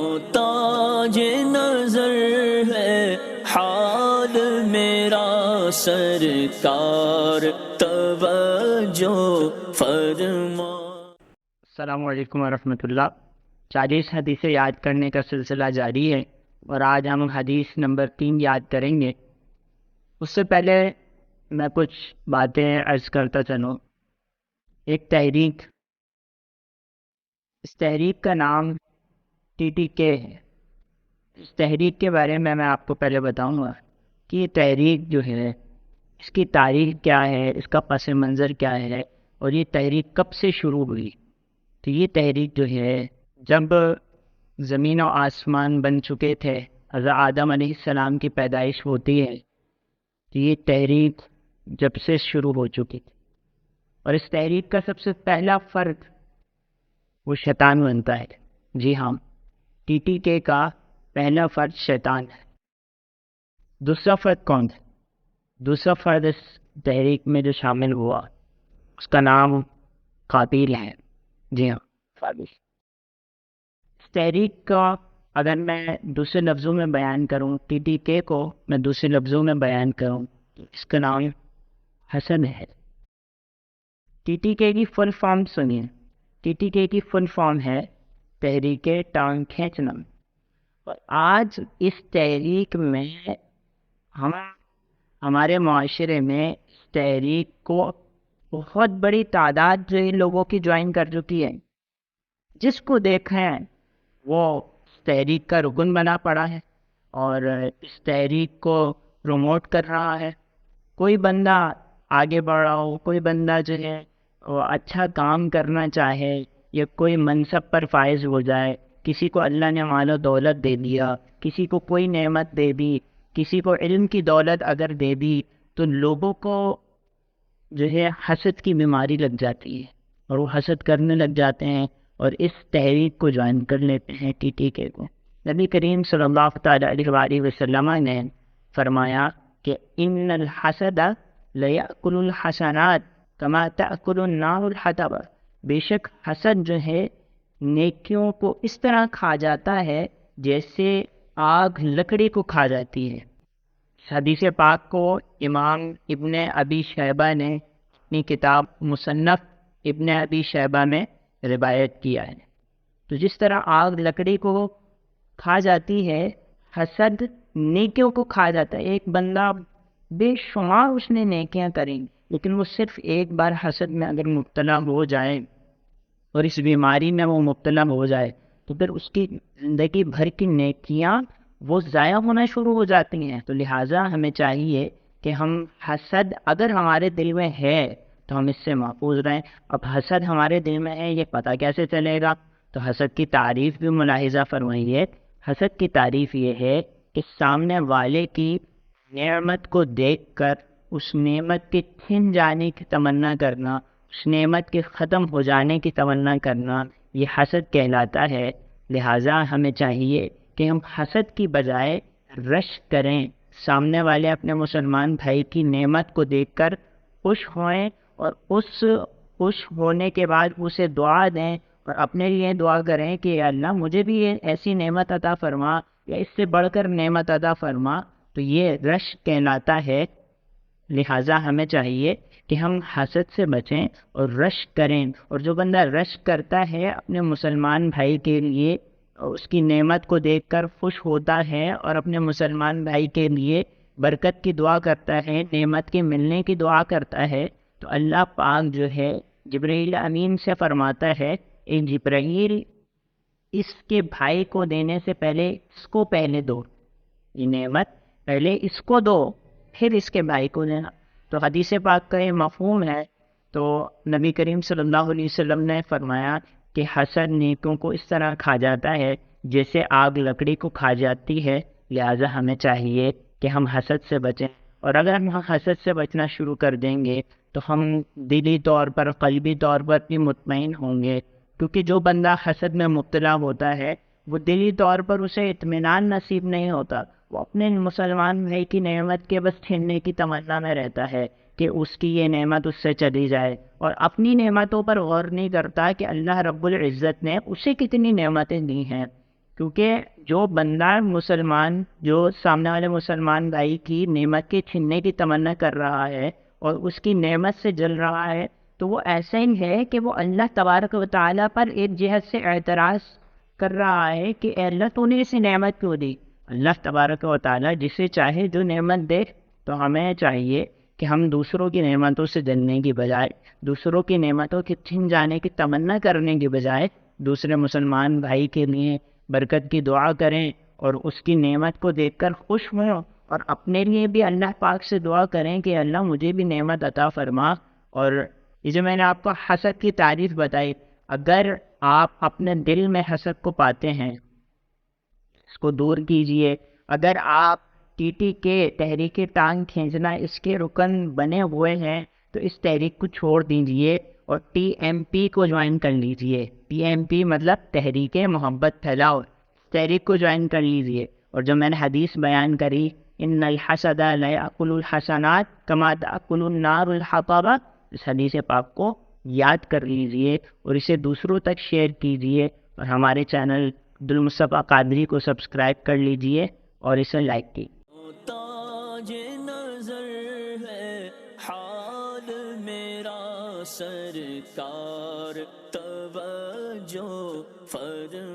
محتاج نظر ہے حال میرا سرکار توجہ فرما۔ السلام علیکم ورحمۃ اللہ۔ 40 حدیثیں یاد کرنے کا سلسلہ جاری ہے اور آج ہم حدیث نمبر 3 یاد کریں گے۔ اس سے پہلے میں کچھ باتیں عرض کرتا چلوں۔ ایک تحریک، اس تحریک کا نام TTK ہے۔ اس تحریک کے بارے میں آپ کو پہلے بتاؤں گا کہ یہ تحریک جو ہے اس کی تاریخ کیا ہے، اس کا پس منظر کیا ہے اور یہ تحریک کب سے شروع ہوئی۔ تو یہ تحریک جو ہے جب زمین و آسمان بن چکے تھے، حضرت آدم علیہ السلام کی پیدائش ہوتی ہے، تو یہ تحریک جب سے شروع ہو چکی تھی، اور اس تحریک کا سب سے پہلا فرد وہ شیطان بنتا ہے۔ جی ہاں، TTK کا پہلا فرد شیطان ہے۔ دوسرا فرد کون ہے؟ دوسرا فرد اس تحریک میں جو شامل ہوا اس کا نام قابیل ہے۔ جی ہاں، قابیل۔ اس تحریک کا اگر میں دوسرے لفظوں میں بیان کروں، TTK کو میں دوسرے لفظوں میں بیان کروں، اس کا نام حسد ہے۔ TTK کی فل فارم سنیے۔ TTK کی فل فارم ہے تحریک ٹانگ کھینچنا۔ اور آج اس تحریک میں ہمارے معاشرے میں اس تحریک کو بہت بڑی تعداد جو ان لوگوں کی جوائن کر چکی ہے۔ جس کو دیکھیں وہ اس تحریک کا رکن بنا پڑا ہے اور اس تحریک کو پروموٹ کر رہا ہے۔ کوئی بندہ آگے بڑھ رہا ہو، کوئی بندہ جو ہے وہ اچھا کام کرنا چاہے یا کوئی منصب پر فائز ہو جائے، کسی کو اللہ نے مال و دولت دے دیا، کسی کو کوئی نعمت دے دی، کسی کو علم کی دولت اگر دے دی، تو لوگوں کو جو ہے حسد کی بیماری لگ جاتی ہے اور وہ حسد کرنے لگ جاتے ہیں اور اس تحریک کو جوائن کر لیتے ہیں، TTK کو۔ نبی کریم صلی اللہ تعالی علیہ وآلہ وسلم نے فرمایا کہ ان الحسد لیأکل الحسنات کما تأکل النار الحطب۔ بے شک حسد جو ہے نیکیوں کو اس طرح کھا جاتا ہے جیسے آگ لکڑی کو کھا جاتی ہے۔ اس حدیث پاک کو امام ابن ابی شیبہ نے اپنی کتاب مصنف ابن ابی شیبہ میں روایت کیا ہے۔ تو جس طرح آگ لکڑی کو کھا جاتی ہے، حسد نیکیوں کو کھا جاتا ہے۔ ایک بندہ بے شمار اس نے نیکیاں کریں لیکن وہ صرف ایک بار حسد میں اگر مبتلا ہو جائے اور اس بیماری میں وہ مبتلا ہو جائے تو پھر اس کی زندگی بھر کی نیکیاں وہ ضائع ہونا شروع ہو جاتی ہیں۔ تو لہٰذا ہمیں چاہیے کہ ہم حسد اگر ہمارے دل میں ہے تو ہم اس سے محفوظ رہیں۔ اب حسد ہمارے دل میں ہے یہ پتہ کیسے چلے گا؟ تو حسد کی تعریف بھی ملاحظہ فرمائیے۔ حسد کی تعریف یہ ہے کہ سامنے والے کی نعمت کو دیکھ کر اس نعمت کے چھن جانے کی تمنا کرنا، اس نعمت کے ختم ہو جانے کی تمنا کرنا، یہ حسد کہلاتا ہے۔ لہٰذا ہمیں چاہیے کہ ہم حسد کی بجائے رشک کریں، سامنے والے اپنے مسلمان بھائی کی نعمت کو دیکھ کر خوش ہوئیں اور اس خوش ہونے کے بعد اسے دعا دیں اور اپنے لیے دعا کریں کہ یا اللہ مجھے بھی یہ ایسی نعمت عطا فرما یا اس سے بڑھ کر نعمت عطا فرما۔ تو یہ رشک کہلاتا ہے۔ لہٰذا ہمیں چاہیے کہ ہم حسد سے بچیں اور رشک کریں، اور جو بندہ رشک کرتا ہے اپنے مسلمان بھائی کے لیے، اس کی نعمت کو دیکھ کر خوش ہوتا ہے اور اپنے مسلمان بھائی کے لیے برکت کی دعا کرتا ہے، نعمت کے ملنے کی دعا کرتا ہے، تو اللہ پاک جو ہے جبرائیل امین سے فرماتا ہے اے جبرائیل اس کے بھائی کو دینے سے پہلے اس کو پہلے دو، یہ نعمت پہلے اس کو دو پھر اس کے بھائی کو دینا۔ تو حدیث پاک کا یہ مفہوم ہے۔ تو نبی کریم صلی اللہ علیہ وسلم نے فرمایا کہ حسد نیکوں کو اس طرح کھا جاتا ہے جیسے آگ لکڑی کو کھا جاتی ہے۔ لہٰذا ہمیں چاہیے کہ ہم حسد سے بچیں، اور اگر ہم حسد سے بچنا شروع کر دیں گے تو ہم دلی طور پر، قلبی طور پر بھی مطمئن ہوں گے، کیونکہ جو بندہ حسد میں مبتلا ہوتا ہے وہ دلی طور پر اسے اطمینان نصیب نہیں ہوتا، وہ اپنے مسلمان بھائی کی نعمت کے بس چھیننے کی تمنا میں رہتا ہے کہ اس کی یہ نعمت اس سے چلی جائے، اور اپنی نعمتوں پر غور نہیں کرتا کہ اللہ رب العزت نے اسے کتنی نعمتیں دی ہیں۔ کیونکہ جو بندہ مسلمان جو سامنے والے مسلمان بھائی کی نعمت کے چھیننے کی تمنا کر رہا ہے اور اس کی نعمت سے جل رہا ہے، تو وہ ایسا ہی ہے کہ وہ اللہ تبارک و تعالیٰ پر ایک جہت سے اعتراض کر رہا ہے کہ اے اللہ تو نے اسے نعمت کیوں دی۔ اللہ تبارک و تعالیٰ جسے چاہے جو نعمت دے، تو ہمیں چاہیے کہ ہم دوسروں کی نعمتوں سے جلنے کی بجائے، دوسروں کی نعمتوں کے چھن جانے کی تمنا کرنے کی بجائے، دوسرے مسلمان بھائی کے لیے برکت کی دعا کریں اور اس کی نعمت کو دیکھ کر خوش ہوں، اور اپنے لیے بھی اللہ پاک سے دعا کریں کہ اللہ مجھے بھی نعمت عطا فرما۔ اور یہ جو میں نے آپ کو حسد کی تعریف بتائی، اگر آپ اپنے دل میں حسد کو پاتے ہیں، اس کو دور کیجئے۔ اگر آپ ٹی ٹی کے تحریک ٹانگ کھینچنا اس کے رکن بنے ہوئے ہیں تو اس تحریک کو چھوڑ دیجئے اور ٹی ایم پی کو جوائن کر لیجئے۔ ٹی ایم پی مطلب تحریک محبت پھیلاؤ، تحریک کو جوائن کر لیجئے۔ اور جو میں نے حدیث بیان کری، ان الحسد لا یاکل الحسنات کما تاکل النار الحطب، اس حدیث پاک کو یاد کر لیجئے اور اسے دوسروں تک شیئر کیجئے، اور ہمارے چینل عبدالمصطفیٰ قادری کو سبسکرائب کر لیجئے اور اسے لائک کیجئے۔ تاج نظر ہے حال میرا سرکار، توجہ فرما